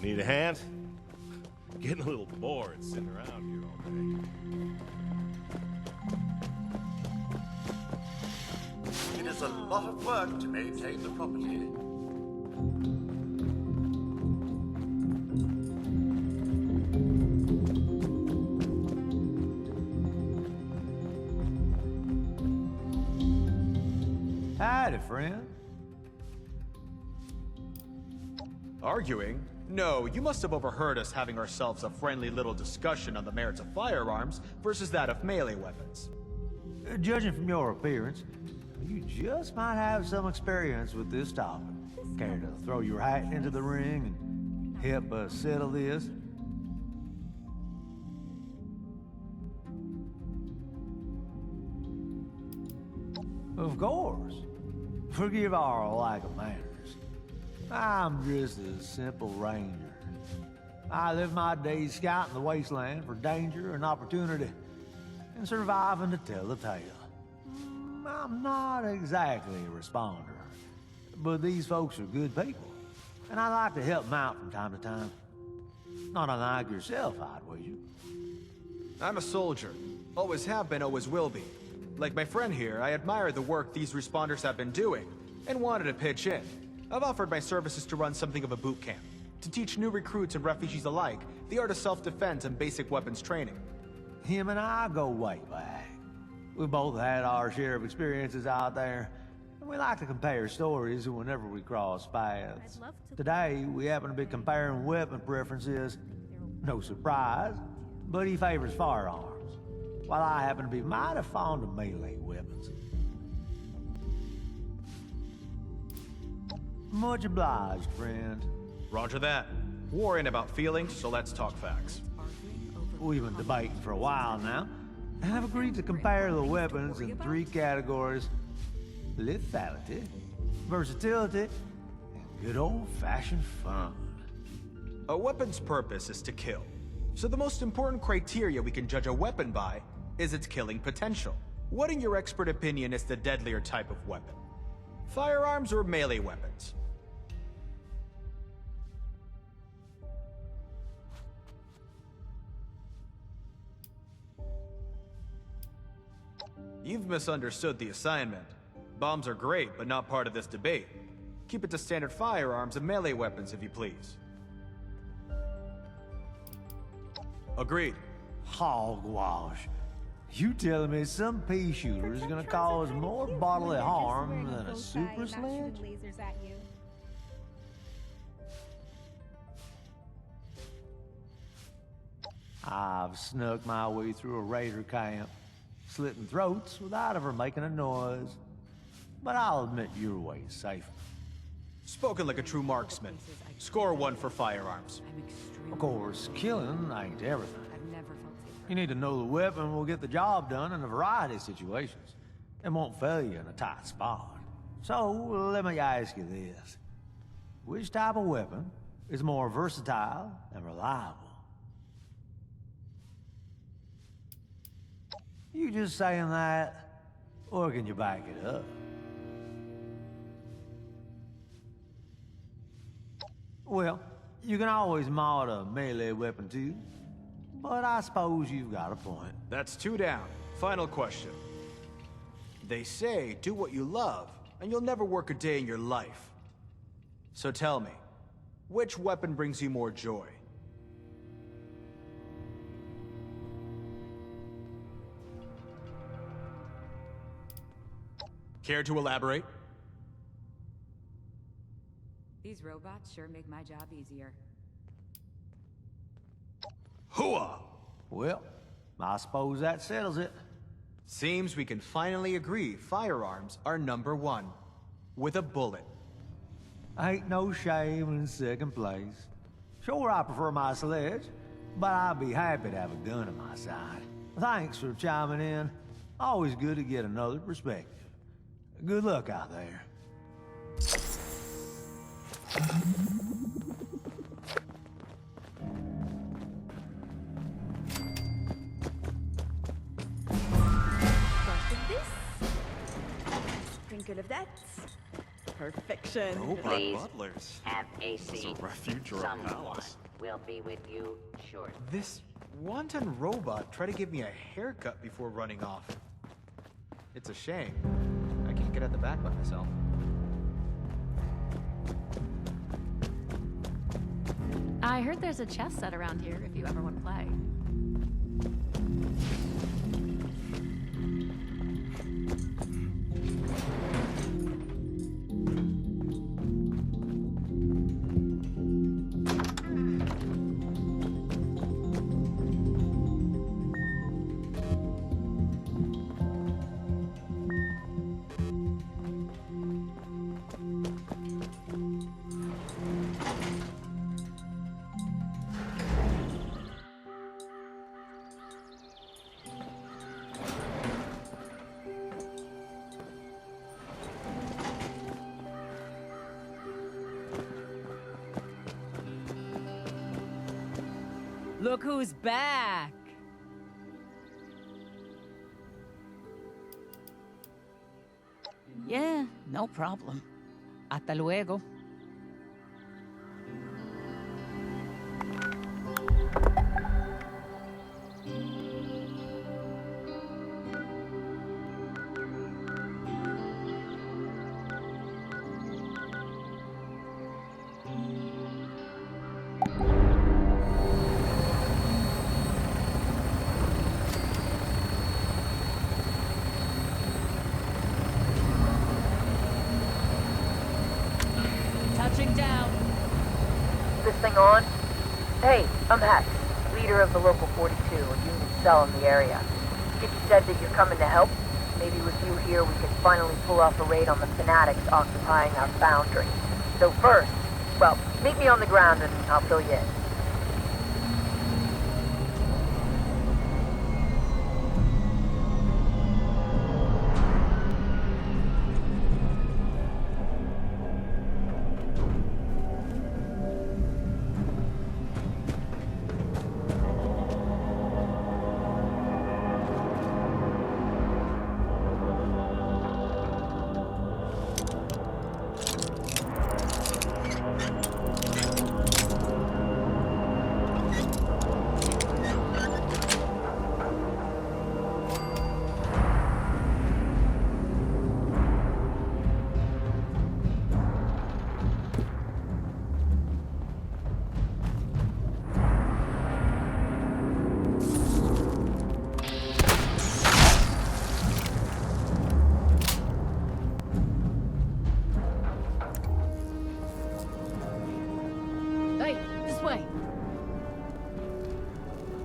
Need a hand? Getting a little bored sitting around here all day. It is a lot of work to maintain the property. Howdy, friend. Arguing? No, you must have overheard us having ourselves a friendly little discussion on the merits of firearms versus that of melee weapons. Judging from your appearance, you just might have some experience with this topic. Care to throw your hat into the ring and help us settle this? Of course. Forgive our lack of manners. I'm just a simple ranger. I live my days scouting the wasteland for danger and opportunity, and surviving to tell the tale. I'm not exactly a responder, but these folks are good people, and I like to help them out from time to time. Not unlike yourself, I'd wager. I'm a soldier. Always have been, always will be. Like my friend here, I admire the work these responders have been doing, and wanted to pitch in. I've offered my services to run something of a boot camp, to teach new recruits and refugees alike the art of self-defense and basic weapons training. Him and I go way back. We both had our share of experiences out there, and we like to compare stories whenever we cross paths. Today, we happen to be comparing weapon preferences. No surprise, but he favors firearms, while I happen to be mighty fond of melee weapons. Much obliged, friend. Roger that. War ain't about feelings, so let's talk facts. We've been debating for a while now, and have agreed to compare the weapons in 3 categories: lethality, versatility, and good old-fashioned fun. A weapon's purpose is to kill. So the most important criteria we can judge a weapon by is its killing potential. What in your expert opinion is the deadlier type of weapon? Firearms or melee weapons? You've misunderstood the assignment. Bombs are great, but not part of this debate. Keep it to standard firearms and melee weapons, if you please. Agreed. Hogwash. You telling me some pea shooter is gonna cause more bodily harm than a super sledge? Lasers at you. I've snuck my way through a raider camp, slitting throats without ever making a noise. But I'll admit your way is safer. Spoken like a true marksman. Score 1 for firearms. Of course, killing ain't everything. I've never felt safer. You need to know the weapon will get the job done in a variety of situations, and won't fail you in a tight spot. So, let me ask you this. Which type of weapon is more versatile and reliable? You just saying that, or can you back it up? Well, you can always mod a melee weapon too, but I suppose you've got a point. That's 2 down. Final question. They say, do what you love, and you'll never work a day in your life. So tell me, which weapon brings you more joy? Care to elaborate? These robots sure make my job easier. Hooah! Well, I suppose that settles it. Seems we can finally agree firearms are number 1. With a bullet. Ain't no shame in second place. Sure, I prefer my sledge, but I'd be happy to have a gun at my side. Thanks for chiming in. Always good to get another perspective. Good luck out there. First of this, sprinkle of that, Perfection. Robot Please. butlers. Have a It's seat. a refuge or a Someone palace. will be with you shortly. This wanton robot tried to give me a haircut before running off. It's a shame. I can't get at the back by myself. I heard there's a chess set around here if you ever want to play. Look who's back! Yeah, no problem. Hasta luego. Touching down. This thing on? Hey, I'm Hex, leader of the local 42, a union cell in the area. Skipper said that you're coming to help. Maybe with you here we could finally pull off a raid on the fanatics occupying our foundry. So first, well, meet me on the ground and I'll fill you in.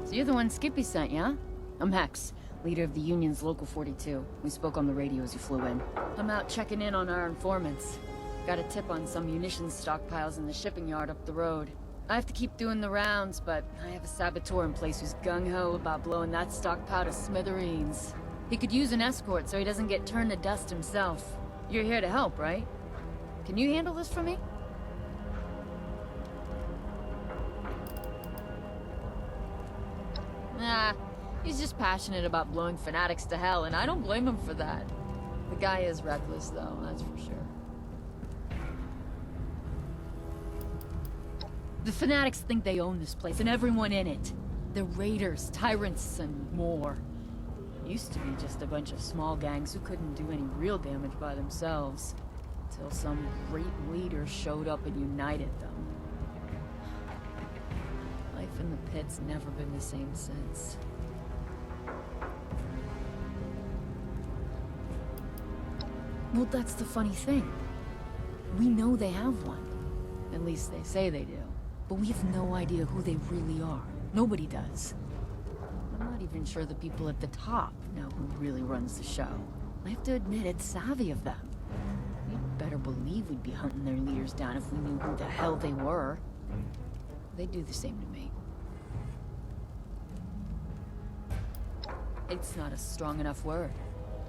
So you're the one Skippy sent, yeah? I'm Hex, leader of the Union's Local 42. We spoke on the radio as you flew in. I'm out checking in on our informants. Got a tip on some munitions stockpiles in the shipping yard up the road. I have to keep doing the rounds, but I have a saboteur in place who's gung-ho about blowing that stockpile to smithereens. He could use an escort so he doesn't get turned to dust himself. You're here to help, right? Can you handle this for me? Nah, he's just passionate about blowing fanatics to hell, and I don't blame him for that. The guy is reckless, though, that's for sure. The fanatics think they own this place, and everyone in it. They're raiders, tyrants, and more. Used to be just a bunch of small gangs who couldn't do any real damage by themselves. Till some great leader showed up and united them. Life in the pit's never been the same since. Well, that's the funny thing. We know they have one. At least they say they do. But we have no idea who they really are. Nobody does. I'm not even sure the people at the top know who really runs the show. I have to admit, it's savvy of them. You'd better believe we'd be hunting their leaders down if we knew who the hell they were. They'd do the same to me. It's not a strong enough word.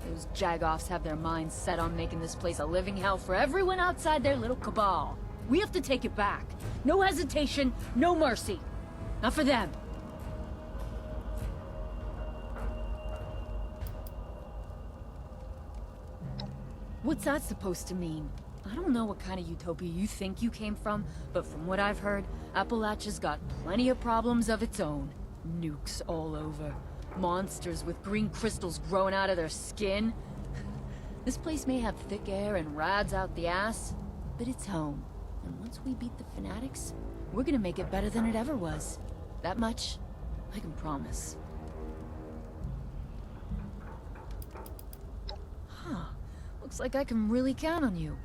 Those jagoffs have their minds set on making this place a living hell for everyone outside their little cabal. We have to take it back. No hesitation, no mercy. Not for them. What's that supposed to mean? I don't know what kind of utopia you think you came from, but from what I've heard, Appalachia's got plenty of problems of its own. Nukes all over. Monsters with green crystals growing out of their skin. This place may have thick air and rads out the ass, but it's home. And once we beat the fanatics, we're gonna make it better than it ever was. That much, I can promise. Huh. Looks like I can really count on you.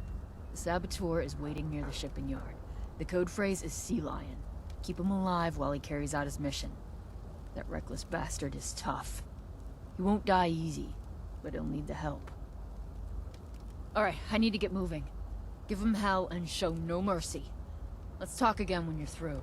The saboteur is waiting near the shipping yard. The code phrase is Sea Lion. Keep him alive while he carries out his mission. That reckless bastard is tough. He won't die easy, but he'll need the help. Alright, I need to get moving. Give him hell and show no mercy. Let's talk again when you're through.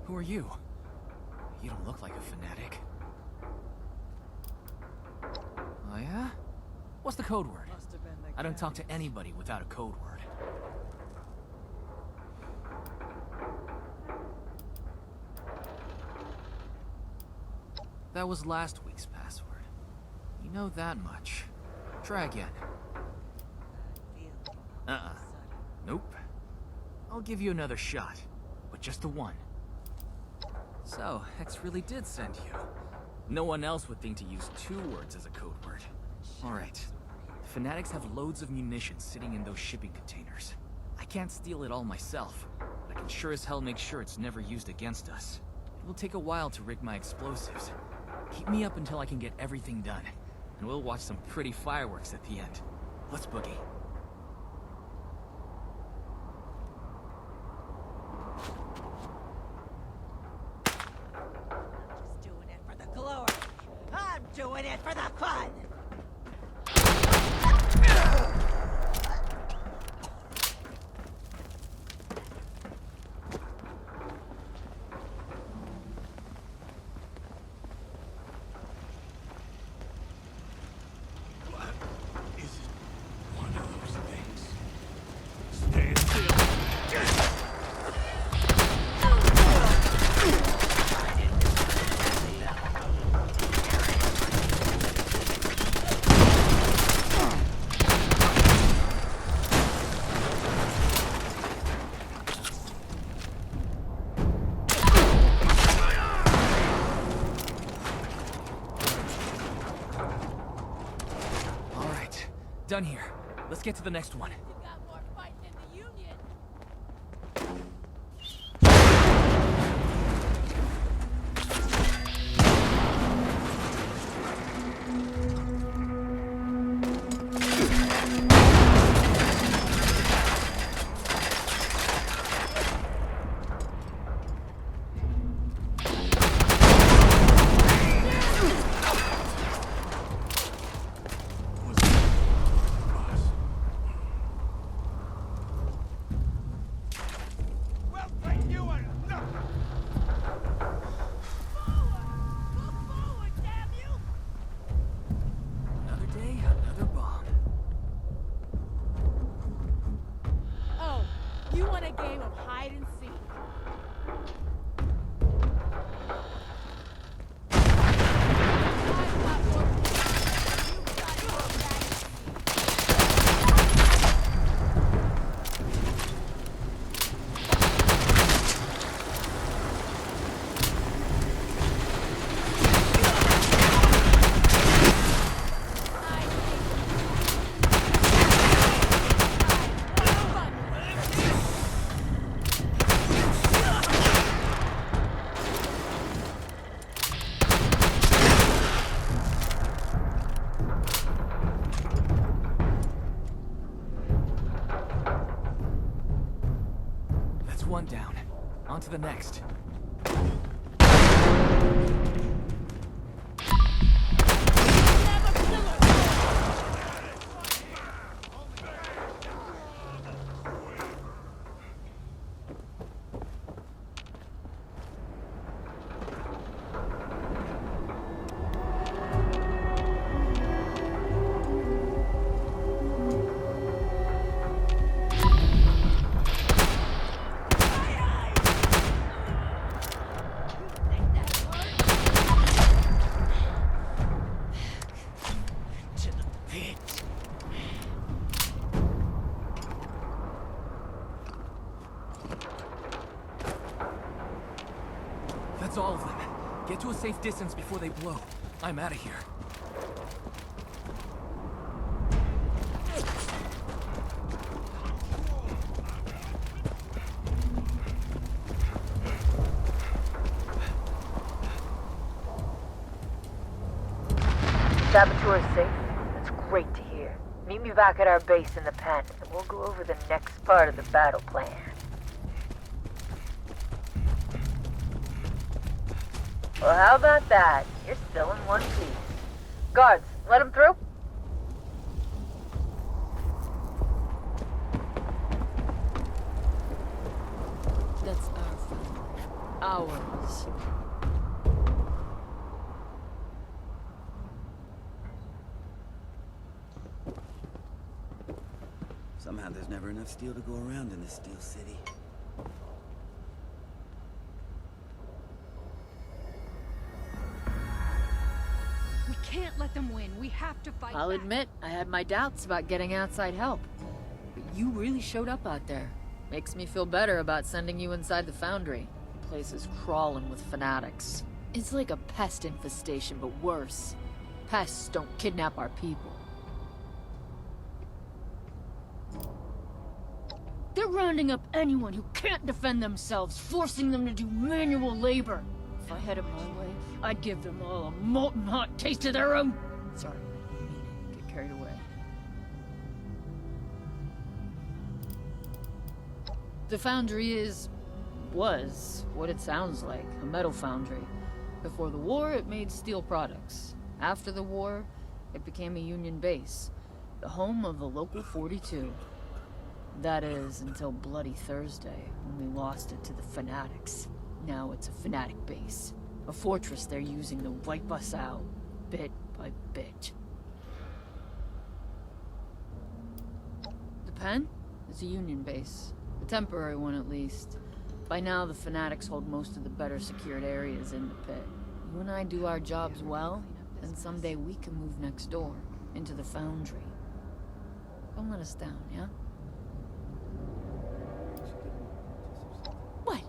Who are you? You don't look like a fanatic. Oh yeah? What's the code word? I don't talk to anybody without a code word. That was last week's password. You know that much. Try again. Nope. I'll give you another shot, but just the one. So, Hex really did send you. No one else would think to use 2 words as a code word. Alright. The Fanatics have loads of munitions sitting in those shipping containers. I can't steal it all myself, but I can sure as hell make sure it's never used against us. It will take a while to rig my explosives. Keep me up until I can get everything done, and we'll watch some pretty fireworks at the end. Let's boogie. Doing it for the fun! Is it one of those things? Stand still. Done here. Let's get to the next one. You got more fight than the Union. You want a game of hide and seek? One down. On to the next. That's all of them. Get to a safe distance before they blow. I'm out of here. Saboteur is safe? That's great to hear. Meet me back at our base in the pen, and we'll go over the next part of the battle plan. Well, how about that? You're still in one piece. Guards, let him through? That's our family. Ours. Somehow there's never enough steel to go around in this steel city. We can't let them win. We have to fight I'll back. admit, I had my doubts about getting outside help. But you really showed up out there. Makes me feel better about sending you inside the foundry. The place is crawling with fanatics. It's like a pest infestation, but worse. Pests don't kidnap our people. They're rounding up anyone who can't defend themselves, forcing them to do manual labor. If I had it my way, I'd give them all a molten hot taste of their own... Sorry, I didn't mean to get carried away. The foundry was what it sounds like, a metal foundry. Before the war, it made steel products. After the war, it became a Union base, the home of the local 42. That is, until Bloody Thursday, when we lost it to the fanatics. Now it's a fanatic base. A fortress they're using to wipe us out, bit by bit. The pen is a Union base. A temporary one, at least. By now, the fanatics hold most of the better secured areas in the pit. You and I do our jobs well, and someday we can move next door, into the foundry. Don't let us down, yeah? What?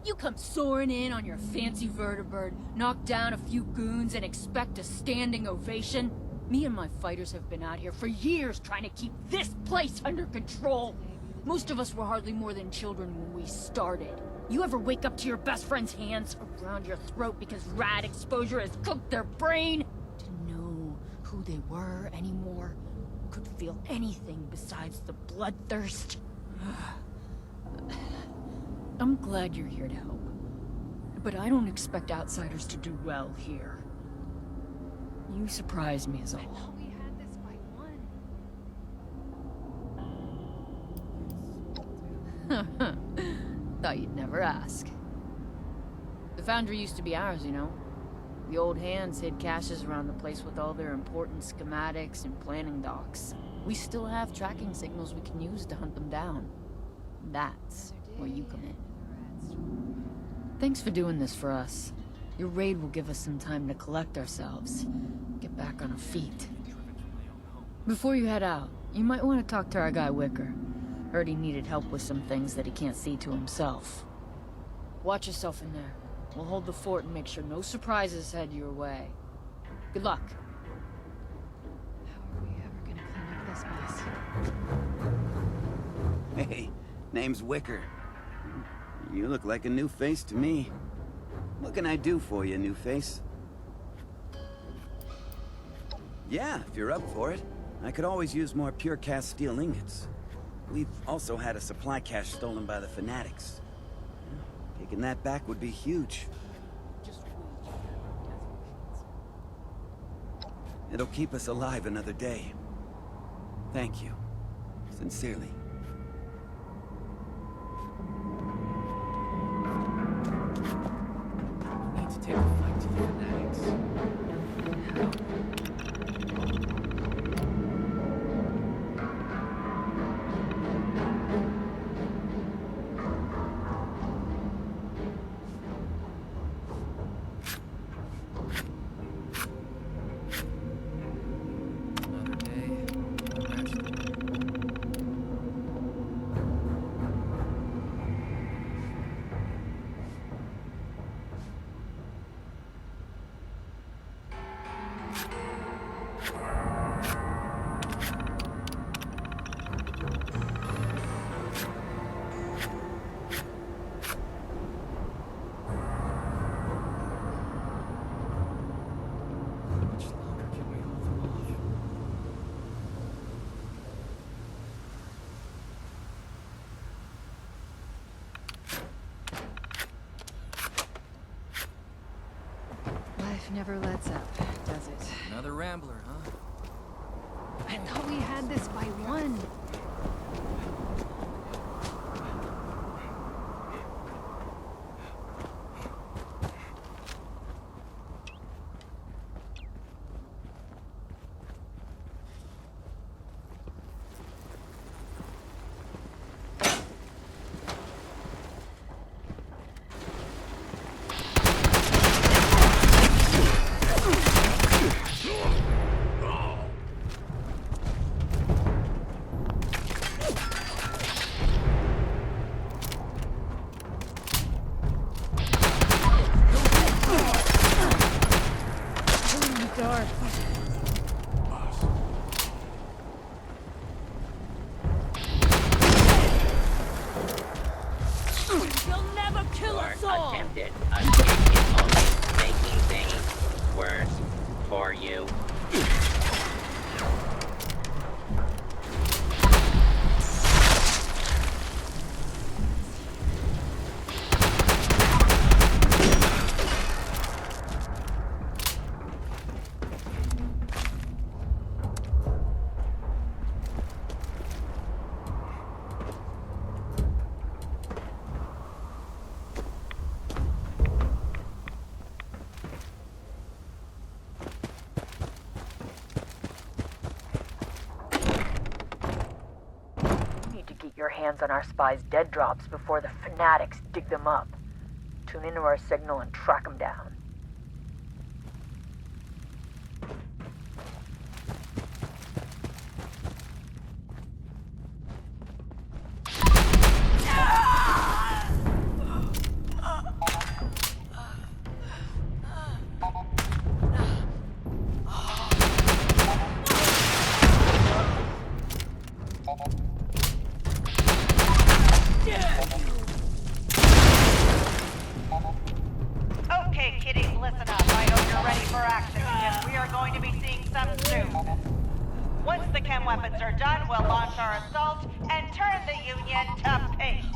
You come soaring in on your fancy vertibird, knock down a few goons, and expect a standing ovation? Me and my fighters have been out here for years trying to keep this place under control. Most of us were hardly more than children when we started. You ever wake up to your best friend's hands around your throat because rad exposure has cooked their brain? To know who they were anymore, could feel anything besides the bloodthirst. I'm glad you're here to help, but I don't expect outsiders to do well here. You surprised me is all. We had this fight won. Thought you'd never ask. The foundry used to be ours, you know. The old hands hid caches around the place with all their important schematics and planning docs. We still have tracking signals we can use to hunt them down. That's where you come in. Thanks for doing this for us. Your raid will give us some time to collect ourselves, get back on our feet. Before you head out, you might want to talk to our guy Wicker. Heard he needed help with some things that he can't see to himself. Watch yourself in there. We'll hold the fort and make sure no surprises head your way. Good luck. How are we ever gonna clean up this mess? Hey, name's Wicker. You look like a new face to me. What can I do for you, new face? Yeah, if you're up for it. I could always use more pure cast steel ingots. We've also had a supply cache stolen by the fanatics. Taking that back would be huge. It'll keep us alive another day. Thank you. Sincerely. We need to take a fight to the fanatics. Another day, no rest. never lets up, does it? Another rambler, huh? I thought we had this by one. Attempted escape is only making things worse for you. Your hands on our spies' dead drops before the fanatics dig them up. Tune into our signal and track them down. Okay, kiddies, listen up. I hope you're ready for action, because we are going to be seeing some soon. Once the chem weapons are done, we'll launch our assault and turn the Union to paste.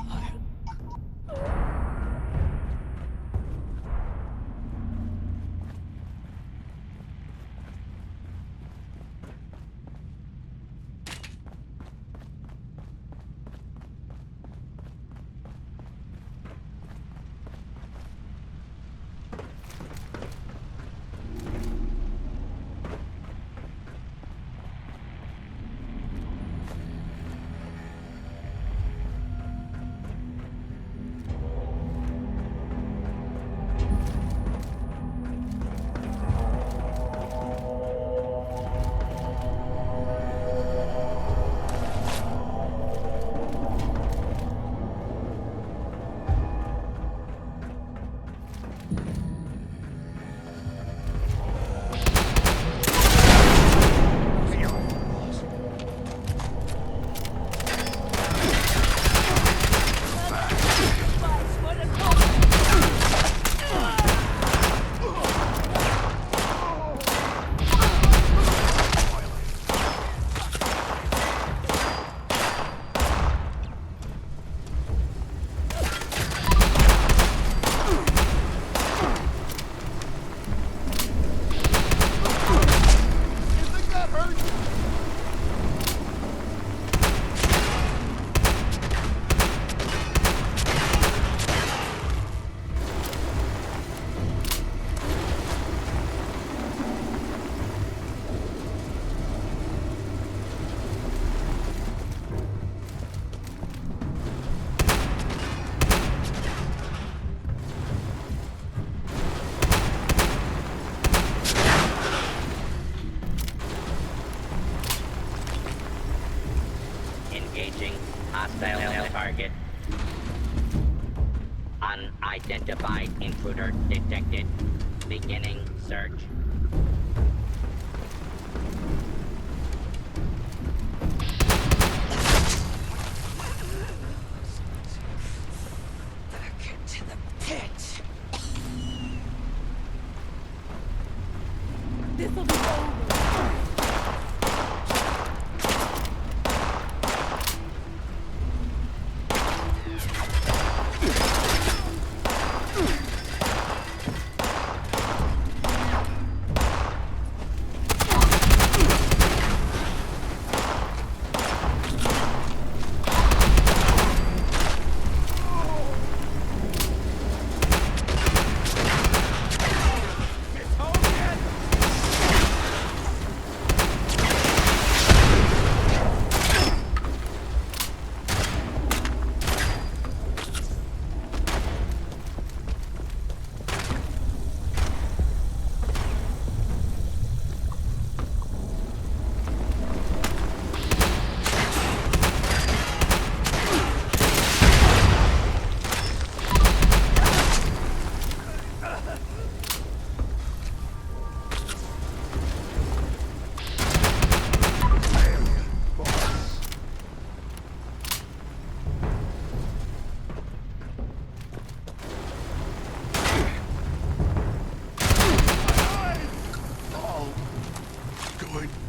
Hostile target. Unidentified intruder detected. Beginning search. Back into the pit. This'll be over.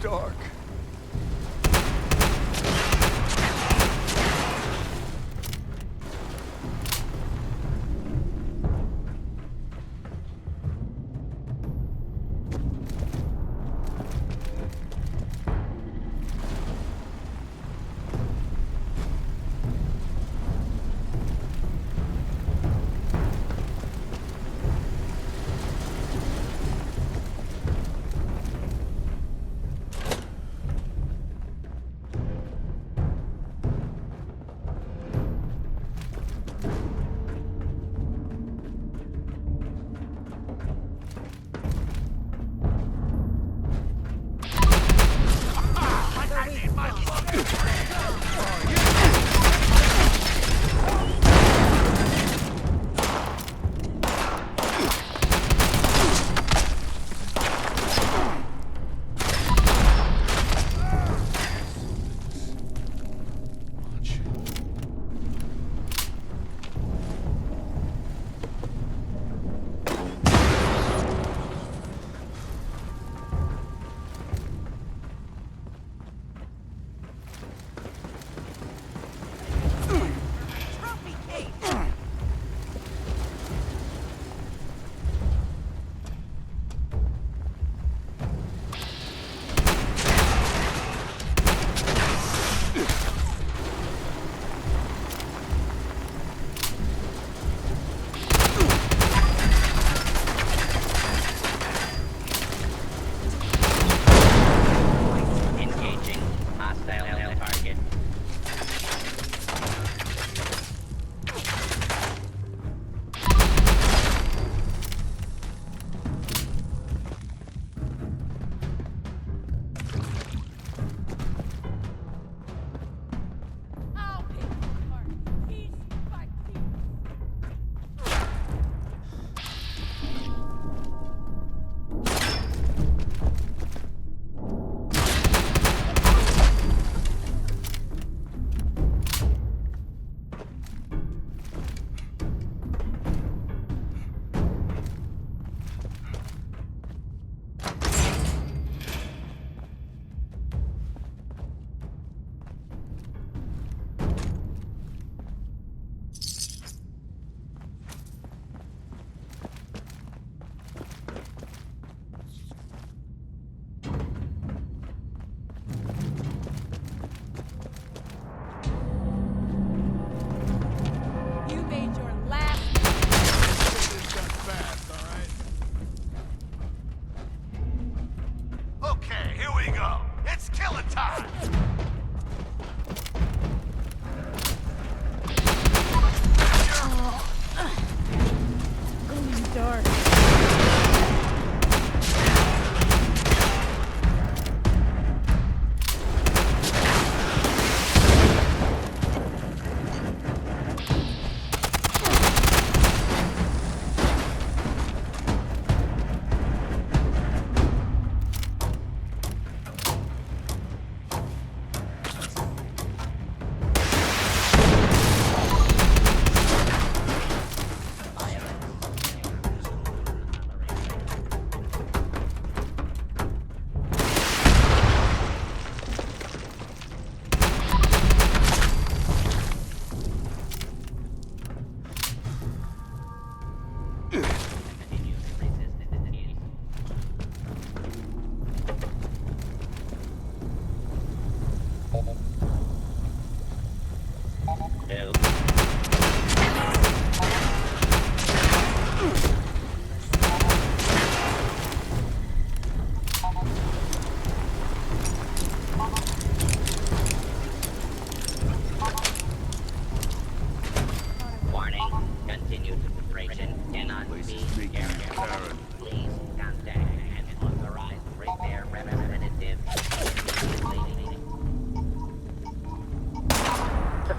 dark.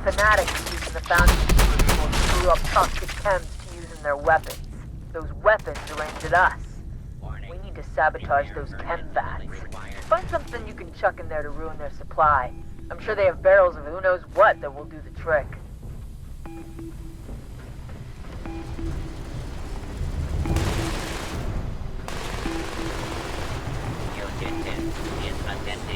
Fanatics using the Foundry people screw up toxic chems to use in their weapons. Those weapons are aimed at us. We need to sabotage those chem vats. Find something you can chuck in there to ruin their supply. I'm sure they have barrels of who knows what that will do the trick. Your intent is identical.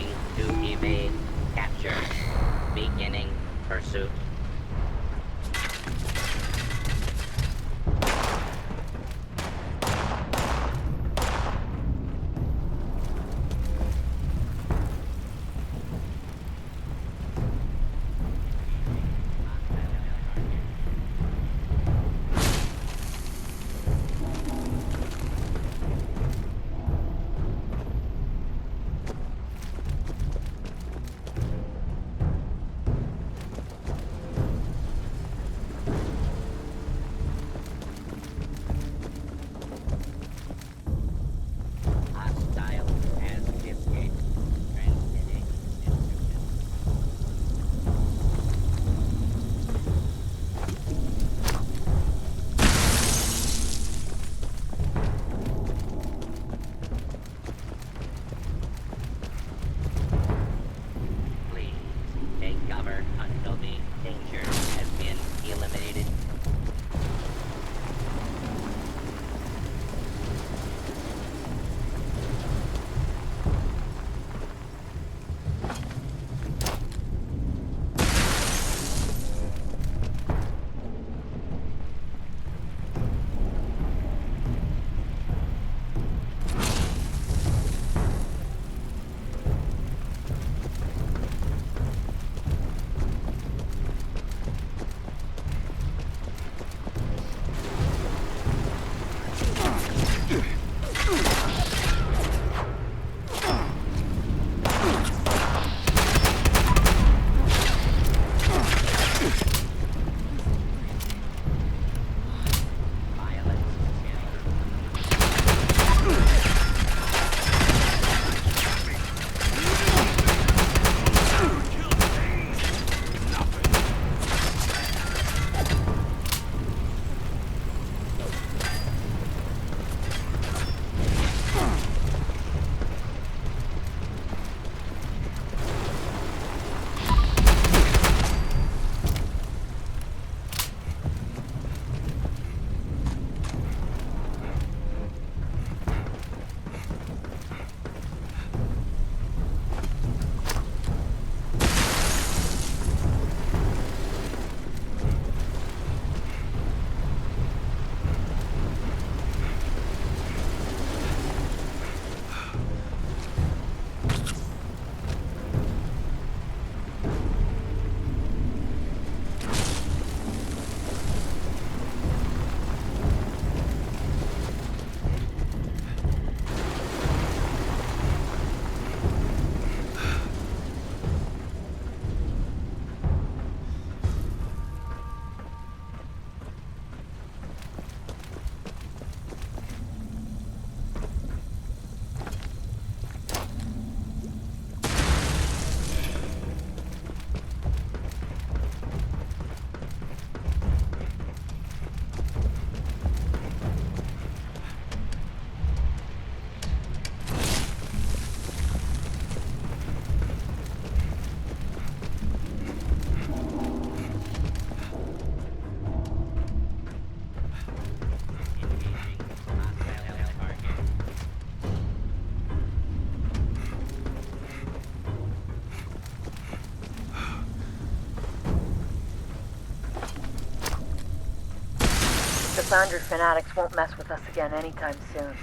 The Foundry fanatics won't mess with us again anytime soon.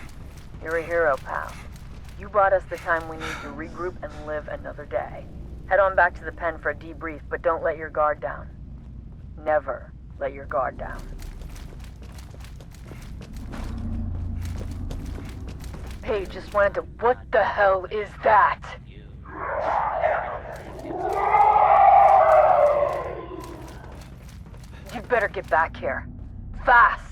You're a hero, pal. You bought us the time we need to regroup and live another day. Head on back to the pen for a debrief, but don't let your guard down. Never let your guard down. Hey, just wanted to... What the hell is that? You better get back here. Fast!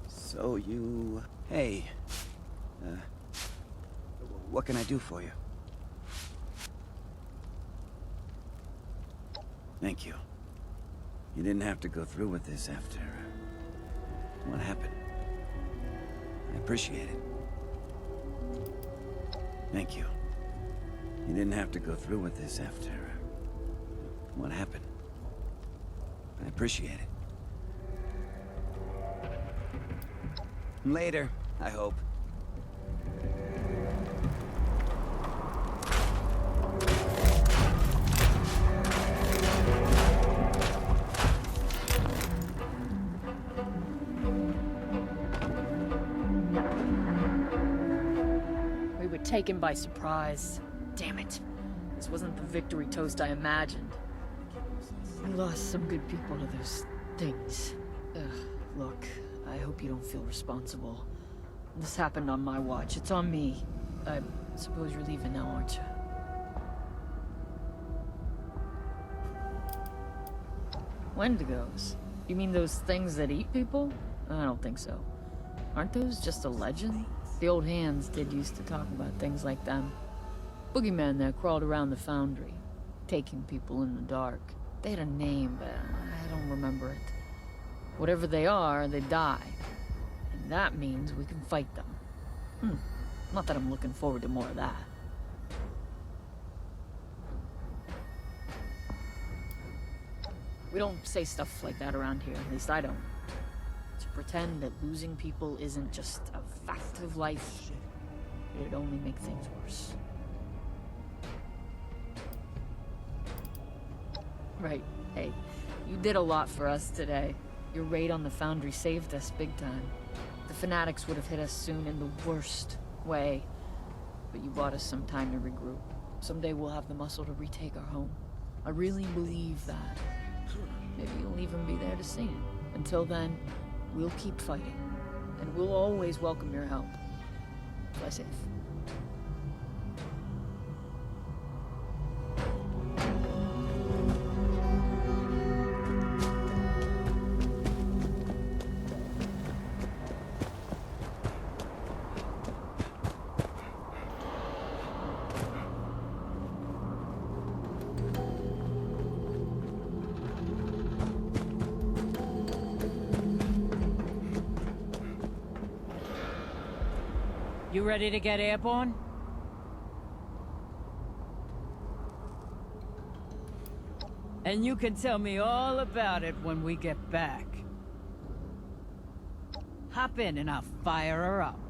So you... Hey. What can I do for you? Thank you. You didn't have to go through with this after... What happened? appreciate it. Thank you. You didn't have to go through with this after what happened. I appreciate it. Later, I hope. We were taken by surprise. Damn it. This wasn't the victory toast I imagined. We lost some good people to those things. Ugh, look, I hope you don't feel responsible. This happened on my watch. It's on me. I suppose you're leaving now, aren't you? Wendigos? You mean those things that eat people? I don't think so. Aren't those just a legend? The old hands did used to talk about things like them. Boogeymen that crawled around the foundry, taking people in the dark. They had a name, but I don't remember it. Whatever they are, they die. And that means we can fight them. Not that I'm looking forward to more of that. We don't say stuff like that around here, at least I don't. To pretend that losing people isn't just a fact of life, it'd only make things worse. Right. Hey, you did a lot for us today. Your raid on the foundry saved us big time. The fanatics would have hit us soon in the worst way. But you bought us some time to regroup. Someday we'll have the muscle to retake our home. I really believe that. Maybe you'll even be there to see it. Until then, we'll keep fighting. And we'll always welcome your help. Fly safe. You ready to get airborne? And you can tell me all about it when we get back. Hop in and I'll fire her up.